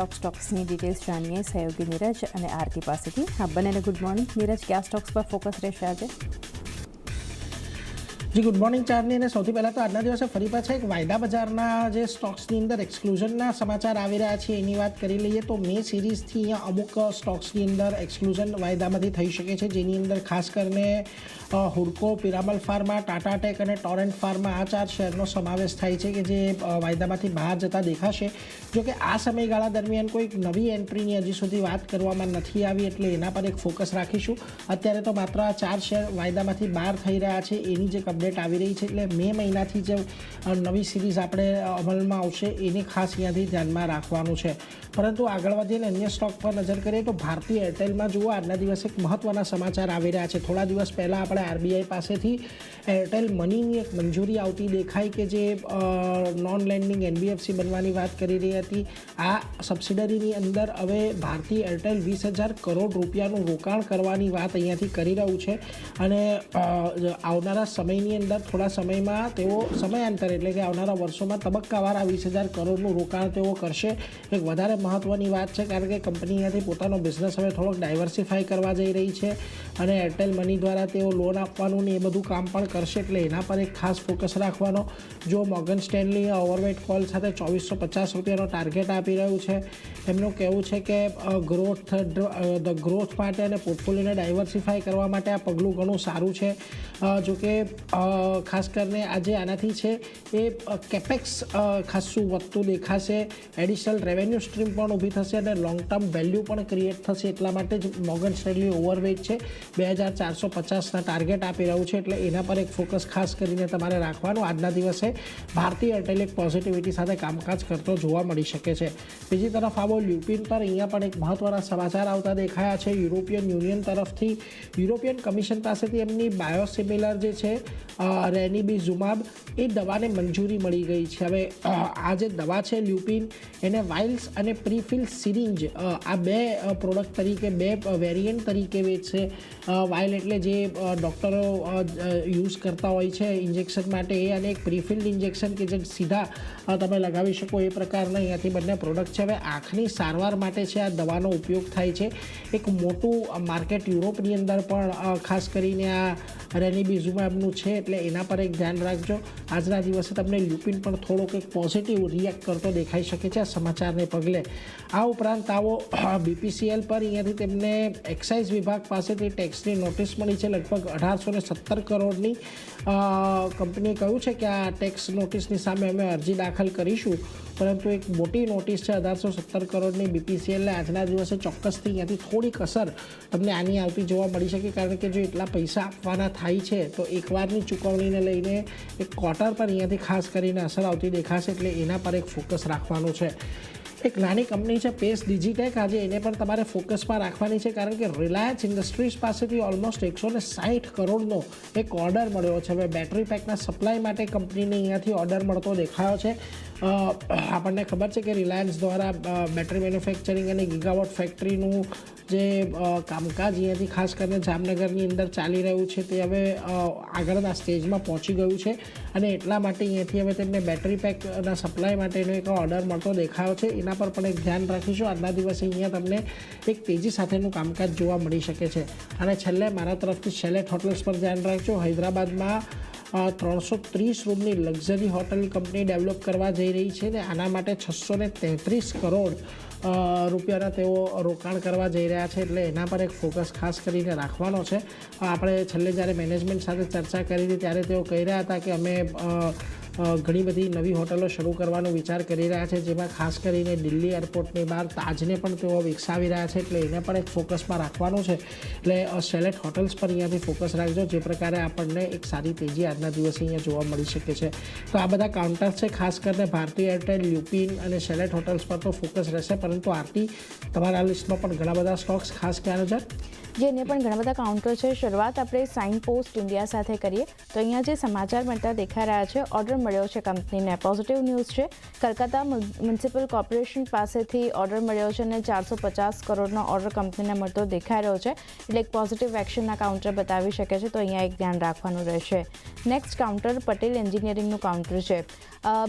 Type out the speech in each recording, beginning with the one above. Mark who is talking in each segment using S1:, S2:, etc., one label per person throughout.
S1: સ્ટોક્સની details જાણીએ સહયોગી નીરજ અને આરતી પાસેથી. હા, બંનેને ગુડ મોર્નિંગ. નીરજ, કયા સ્ટોક્સ પર ફોકસ રહેશે આજે?
S2: જી ગુડ મોર્નિંગ ચાર્ની. અને સૌથી પહેલાં તો આજના દિવસે ફરી પાછા એક વાયદા બજારના જે સ્ટોક્સની અંદર એક્સક્લુઝનના સમાચાર આવી રહ્યા છે એની વાત કરી લઈએ તો મે સિરીઝથી અહીંયા અમુક સ્ટોક્સની અંદર એક્સક્લુઝન વાયદામાંથી થઈ શકે છે, જેની અંદર ખાસ કરીને હુડકો, પિરામલ ફાર્મા, ટાટા ટેક અને ટોરેન્ટ ફાર્મા આ 4 શેરનો સમાવેશ થાય છે કે જે વાયદામાંથી બહાર જતા દેખાશે. જોકે આ સમયગાળા દરમિયાન કોઈ નવી એન્ટ્રીની હજી સુધી વાત કરવામાં નથી આવી, એટલે એના પર એક ફોકસ રાખીશું. અત્યારે તો માત્ર આ 4 શેર વાયદામાંથી બહાર થઈ રહ્યા છે એની જે અપડેટ આવી રહી છે, એટલે મે મહિનાથી જે નવી સિરીઝ આપણે અમલમાં આવશે એને ખાસ અહીંયાથી ધ્યાનમાં રાખવાનું છે. પરંતુ આગળ વધીને અન્ય સ્ટોક પર નજર કરીએ તો ભારતીય એરટેલમાં જુઓ આજના દિવસે એક મહત્ત્વના સમાચાર આવી રહ્યા છે. થોડા દિવસ પહેલાં આપણે આરબીઆઈ પાસેથી એરટેલ મનીની એક મંજૂરી આવતી દેખાઈ કે જે નોન લેન્ડિંગ એનબીએફસી બનવાની વાત કરી રહી હતી. આ સબસિડરીની અંદર હવે ભારતીય એરટેલ 20,000 કરોડ રૂપિયાનું રોકાણ કરવાની વાત અહીંયાથી કરી રહ્યું છે અને આવનારા સમયની અંદર થોડા સમયમાં તેઓ સમયાંતરે એટલે કે આવનારા વર્ષોમાં તબક્કાવાર આ 20,000 કરોડનું રોકાણ તેઓ કરશે. એક વધારે મહત્ત્વની વાત છે કારણ કે કંપની અહીંયાથી પોતાનો બિઝનેસ હવે થોડોક ડાયવર્સિફાઈ કરવા જઈ રહી છે અને એરટેલ મની દ્વારા તેઓ લોન આપવાનું ને એ બધું કામ પણ કરશે, એટલે એના પર એક ખાસ ફોકસ રાખવાનો. જો મોર્ગન સ્ટેનલી ઓવરવેટ કોલ સાથે 2450 રૂપિયાનો ટાર્ગેટ આપી રહ્યું છે. એમનું કહેવું છે કે ગ્રોથ માટે અને પોર્ટફોલિયોને ડાયવર્સિફાઈ કરવા માટે આ પગલું ઘણું સારું છે. જોકે ખાસ કરીને આજે આનાથી છે એ કેપેક્સ ખાસું વધતું દેખાશે, એડિશનલ રેવન્યુ સ્ટ્રીમ પણ ઊભી થશે અને લોંગ ટર્મ વેલ્યુ પણ ક્રિએટ થશે. એટલા માટે જ મોર્ગન સ્ટેનલી ઓવરવેટ છે 2450ના ટાર્ગેટ આપી રહ્યું છે, એટલે એના પર એક ફોકસ ખાસ કરીને તમારે રાખવાનું. આજના દિવસે ભારતીય એરટેલ એક પોઝિટિવિટી સાથે કામકાજ કરતો જોવા મળી શકે છે. બીજી તરફ આવો લ્યુપિન પર અહીંયા પણ એક મહત્ત્વના સમાચાર આવતા દેખાયા છે. યુરોપિયન યુનિયન તરફથી યુરોપિયન કમિશન પાસેથી એમની બાયોસિમિલર જે છે રેનીબીઝુમાબ એ દવાને મંજૂરી મળી ગઈ છે. હવે આ જે દવા છે લ્યુપિન એને વાઇલ્સ અને પ્રીફિલ સિરિંજ આ બે પ્રોડક્ટ તરીકે બે વેરિયન્ટ તરીકે વેચશે. વાઇલ એટલે જે ડૉક્ટરો યુઝ કરતા હોય છે ઇન્જેક્શન માટે એ, અને એક પ્રીફિલ્ડ ઇન્જેક્શન કે જે સીધા તમે લગાવી શકો એ પ્રકારના અહીંયાથી બંને પ્રોડક્ટ છે. હવે આંખની સારવાર માટે છે આ દવાનો ઉપયોગ થાય છે. એક મોટું માર્કેટ યુરોપની અંદર પણ ખાસ કરીને આ રેનીબીઝુમાબનું છે, એટલે એના પર એક ધ્યાન રાખજો. આજના દિવસે તમને લ્યુપિન પણ થોડોક એક પોઝિટિવ રિએક્ટ કરતો દેખાઈ શકે છે આ સમાચારને પગલે. આ ઉપરાંત આવો બીપીસીએલ પર અહીંયાથી તેમને એક્સાઇઝ વિભાગ પાસેથી ટેક્સની નોટિસ મળી છે લગભગ 1817 કરોડની. કંપનીએ કહ્યું છે કે આ ટેક્સ નોટિસની સામે અમે અરજી દાખલ કરીશું, પરંતુ એક મોટી નોટિસ છે 1817 કરોડની બીપીસીએલને આજના દિવસે ચોક્કસથી અહીંયાથી થોડીક અસર તમને આની આવતી જોવા મળી શકે, કારણ કે જો એટલા પૈસા આપવાના થાય છે તો એકવારની ચૂકવણીને લઈને એક ક્વાર્ટર પર અહીંયાથી ખાસ કરીને અસર આવતી દેખાશે, એટલે એના પર એક ફોકસ રાખવાનું છે. એક નાની કંપની છે પેસ ડિજિટેક, આજે એને પણ તમારે ફોકસમાં રાખવાની છે કારણ કે રિલાયન્સ ઇન્ડસ્ટ્રીઝ પાસેથી ઓલમોસ્ટ 160 કરોડનો એક ઓર્ડર મળ્યો છે. હવે બેટરી પેકના સપ્લાય માટે કંપનીને અહીંયાથી ઓર્ડર મળતો દેખાયો છે. આપણને ખબર છે કે રિલાયન્સ દ્વારા બેટરી મેન્યુફેક્ચરિંગ અને ગીગાવોટ ફેક્ટરીનું જે કામકાજ અહીંયાથી ખાસ કરીને જામનગરની અંદર ચાલી રહ્યું છે તે હવે આગળના સ્ટેજમાં પહોંચી ગયું છે અને એટલા માટે અહીંયાથી હવે તેમને બેટરી પેકના સપ્લાય માટેનો એક ઓર્ડર મળતો દેખાયો છે. એના પર પણ એક ધ્યાન રાખીશું. આજના દિવસે અહીંયા તમને એક તેજી સાથેનું કામકાજ જોવા મળી શકે છે. અને છેલ્લે મારા તરફથી શેલેટ હોટલ્સ પર ધ્યાન રાખજો. હૈદરાબાદમાં 330 રૂમની લક્ઝરી હોટલ કંપની ડેવલપ કરવા જઈ રહી છે ને આના માટે 633 કરોડ રૂપિયાના તેઓ રોકાણ કરવા જઈ રહ્યા છે, એટલે એના પર એક ફોકસ ખાસ કરીને રાખવાનો છે. આપણે છેલ્લે જ્યારે મેનેજમેન્ટ સાથે ચર્ચા કરી હતી ત્યારે તેઓ કહી રહ્યા હતા કે અમે ઘણી બધી નવી હોટલો શરૂ કરવાનો વિચાર કરી રહ્યા છે, જેમાં ખાસ કરીને દિલ્હી એરપોર્ટની બહાર તાજને પણ તેઓ વિકસાવી રહ્યા છે, એટલે એને પણ એક ફોકસમાં રાખવાનું છે. એટલે શેલેટ હોટલ્સ પર અહીંયાથી ફોકસ રાખજો, જે પ્રકારે આપણને એક સારી તેજી આજના દિવસે અહીંયા જોવા મળી શકે છે. તો આ બધા કાઉન્ટર્સ છે, ખાસ કરીને ભારતીય એરટેલ, લ્યુપિન અને શેલેટ હોટલ્સ પર તો ફોકસ રહેશે, પરંતુ આરતી તમારા લિસ્ટમાં પણ ઘણા બધા સ્ટોક્સ ખાસ ક્યાં નજર?
S1: જેને પણ ઘણા બધા કાઉન્ટર છે. શરૂઆત આપણે સાઇન પોસ્ટ ઇન્ડિયા સાથે કરીએ તો અહીંયા જે સમાચાર મળતા દેખાઈ રહ્યા છે, ઓર્ડર
S3: મળ્યો છે કંપનીને. પોઝિટિવ ન્યૂઝ છે, કલકત્તા મ્યુનિસિપલ કોર્પોરેશન પાસેથી ઓર્ડર મળ્યો છે અને 450 કરોડનો ઓર્ડર કંપનીને મળતો દેખાઈ રહ્યો છે, એટલે એક પોઝિટિવ એક્શનના કાઉન્ટર બતાવી શકે છે, તો અહીંયા એક ધ્યાન રાખવાનું રહેશે. નેક્સ્ટ કાઉન્ટર પટેલ એન્જિનિયરિંગનું કાઉન્ટર છે.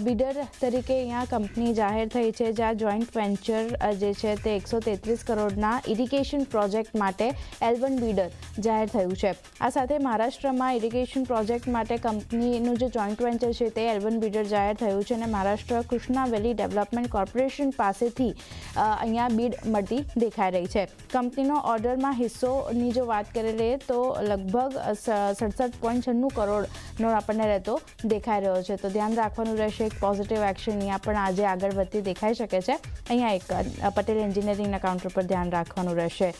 S3: બિડર તરીકે અહીંયા કંપની જાહેર થઈ છે, જ્યાં જોઈન્ટ વેન્ચર જે છે તે 133 કરોડના ઇરિગેશન પ્રોજેક્ટ માટે L1 બિડર જાહેર થયું છે. આ સાથે મહારાષ્ટ્રમાં ઇરિગેશન પ્રોજેક્ટ માટે કંપનીનું જે જોઈન્ટ વેન્ચર છે તે L1 બિડર જાહેર થયું છે અને મહારાષ્ટ્ર કૃષ્ણા વેલી ડેવલપમેન્ટ કોર્પોરેશન પાસેથી અહીંયા બીડ મળતી દેખાઈ રહી છે. કંપનીનો ઓર્ડરમાં હિસ્સોની જો વાત કરી લઈએ તો લગભગ 67.96 કરોડનો આપણને રહેતો દેખાઈ રહ્યો છે, તો ધ્યાન રાખવાનું રહેશે. એક પોઝિટિવ એક્શન અહીંયા પણ આજે આગળ વધતી દેખાઈ શકે છે. અહીંયા એક પટેલ એન્જિનિયરિંગના કાઉન્ટર પર ધ્યાન રાખવાનું રહેશે.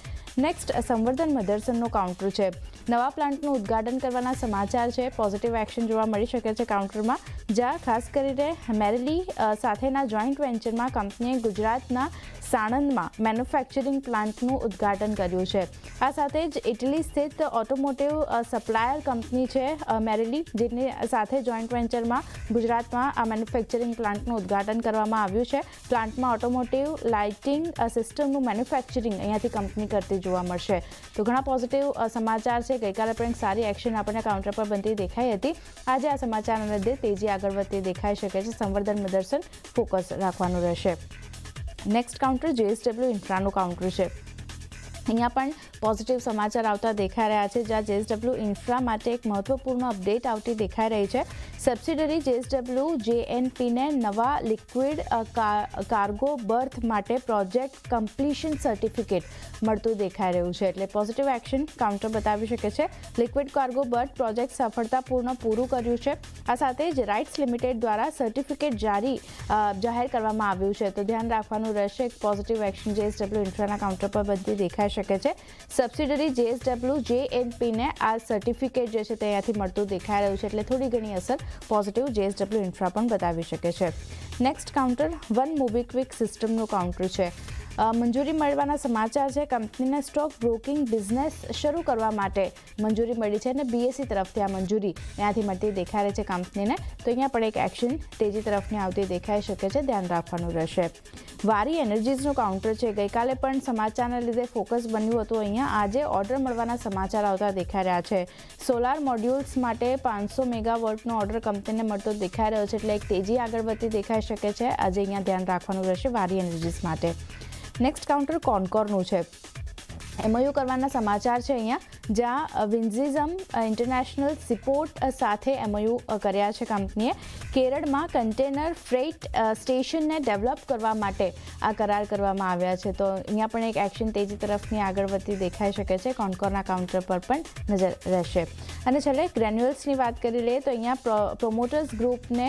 S3: નેક્સ્ટ સંવર્ધન મધરસનનું કાઉન્ટર છે. નવા પ્લાન્ટનું ઉદ્ઘાટન કરવાના સમાચાર છે. પોઝિટિવ એક્શન જોવા મળી શકે છે કાઉન્ટરમાં, જ્યાં ખાસ કરીને મેરેલી સાથેના જોઈન્ટ વેન્ચરમાં કંપનીએ ગુજરાતના સાણંદમાં મેન્યુફેક્ચરિંગ પ્લાન્ટનું ઉદ્ઘાટન કર્યું છે. આ સાથે જ ઇટલી સ્થિત ઓટોમોટિવ સપ્લાયર કંપની છે મેરેલી, જેની સાથે જોઈન્ટ વેન્ચરમાં ગુજરાતમાં આ મેન્યુફેક્ચરિંગ પ્લાન્ટનું ઉદ્ઘાટન કરવામાં આવ્યું છે. પ્લાન્ટમાં ઓટોમોટિવ લાઇટિંગ સિસ્ટમનું મેન્યુફેક્ચરિંગ અહીંયાથી કંપની કરતી જોવા મળશે. તો ઘણા પોઝિટિવ સમાચાર છે. ગઈકાલે પણ એક સારી એક્શન આપણને કાઉન્ટર પર બનતી દેખાઈ હતી. આજે આ સમાચારના લીધે તેજી આગળ વધતી દેખાઈ શકે છે. સંવર્ધન મધરસન ફોકસ રાખવાનું રહેશે. નેક્સ્ટ કાઉન્ટર JSW ઇન્ફ્રાનું કાઉન્ટર છે. અહીંયા પણ પોઝિટિવ સમાચાર આવતા દેખાઈ રહ્યા છે, જ્યાં JSW ઇન્ફ્રા માટે એક મહત્વપૂર્ણ અપડેટ આવતી દેખાઈ રહી છે. સબસિડરી JSW JNPને નવા લિક્વિડ કાર્ગો બર્થ માટે પ્રોજેક્ટ કમ્પ્લીશન સર્ટિફિકેટ મળતું દેખાઈ રહ્યું છે, એટલે પોઝિટિવ એક્શન કાઉન્ટર બતાવી શકે છે. લિક્વિડ કાર્ગો બર્થ પ્રોજેક્ટ સફળતાપૂર્ણ પૂરું કર્યું છે. આ સાથે જ રાઇટ્સ લિમિટેડ દ્વારા સર્ટિફિકેટ જાહેર કરવામાં આવ્યું છે, તો ધ્યાન રાખવાનું રહેશે. એક પોઝિટિવ એક્શન JSW ઇન્ફ્રાના કાઉન્ટર પર બનતી દેખાઈ શકે છે. સબસિડરી JSW JNPને આ સર્ટિફિકેટ જે છે તે અહીંયાથી મળતું દેખાઈ રહ્યું છે, એટલે થોડી ઘણી અસર પોઝિટિવ JSW ઇન્ફ્રા પણ બતાવી શકે છે. નેક્સ્ટ કાઉન્ટર વન મોબીક્વિક સિસ્ટમનું કાઉન્ટર છે. મંજૂરી મળવાના સમાચાર છે. કંપનીને સ્ટોક બ્રોકિંગ બિઝનેસ શરૂ કરવા માટે મંજૂરી મળી છે અને BSE તરફથી આ મંજૂરી અહીંયાથી મળતી દેખાઈ રહી છે કંપનીને, તો અહીંયા પણ એક એક્શન તેજી તરફની આવતી દેખાઈ શકે છે, ધ્યાન રાખવાનું રહેશે. વારી એનર્જીઝનું કાઉન્ટર છે. ગઈકાલે પણ સમાચારના લીધે ફોકસ બન્યું હતું. અહીંયા આજે ઓર્ડર મળવાના સમાચાર આવતા દેખાઈ રહ્યા છે. સોલાર મોડ્યુલ્સ માટે 500 મેગાવોટનો ઓર્ડર કંપનીને મળતો દેખાઈ રહ્યો છે, એટલે એક તેજી આગળ વધતી દેખાઈ શકે છે. આજે અહીંયા ધ્યાન રાખવાનું રહેશે વારી એનર્જીઝ માટે. નેક્સ્ટ કાઉન્ટર કોન્કોરનું છે. MOU કરવાના સમાચાર છે અહીંયા, જ્યાં વિન્ઝિઝમ ઇન્ટરનેશનલ સીપોર્ટ સાથે MOU કર્યા છે કંપનીએ. કેરળમાં કન્ટેનર ફ્રેઇટ સ્ટેશનને ડેવલપ કરવા માટે આ કરાર કરવામાં આવ્યા છે, તો અહીંયા પણ એક એક્શન તેજી તરફની આગળ વધતી દેખાઈ શકે છે. કોન્કોરના કાઉન્ટર પર પણ નજર રહેશે. અને છેલ્લે ગ્રેન્યુઅલ્સની વાત કરી લઈએ તો અહીંયા પ્રોમોટર્સ ગ્રુપને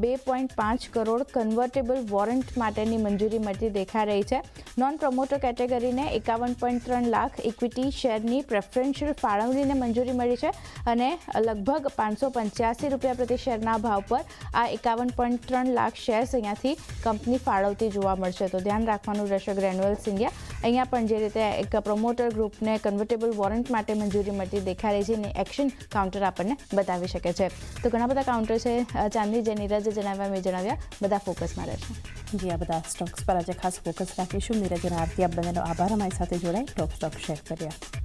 S3: 2.5 કરોડ કન્વર્ટેબલ વોરંટ માટેની મંજૂરી મળતી દેખાઈ રહી છે. નોન પ્રમોટર કેટેગરીને 51.3 લાખ ઇક્વિટી શેરની પ્રેફરન્શિયલ ફાળવણીને મંજૂરી મળી છે અને લગભગ 585 રૂપિયા પ્રતિ શેરના ભાવ પર આ 51.3 લાખ શેર્સ અહીંયાથી કંપની ફાળવતી જોવા મળશે, તો ધ્યાન રાખવાનું રહેશે. ગ્રેન્યુઅલ્સ ઇન્ડિયા અહીંયા પણ જે રીતે એક પ્રમોટર ગ્રુપને કન્વર્ટેબલ વોરંટ માટે મંજૂરી મળતી દેખાઈ રહી છે, અને એક્શન કાઉન્ટર આપણને બતાવી શકે છે. તો ઘણા બધા કાઉન્ટર છે. ચાંદની જે નીરજે જણાવ્યા મેં જણાવ્યા બધા ફોકસમાં રહેશે.
S1: જી, આ બધા સ્ટોક્સ પર આજે ખાસ ફોકસ રાખીશું. નીરજ અને આરતી, આપ બંનેનો આભાર અમારી સાથે જોડાઈ ટોપ સ્ટોક શેર કર્યા.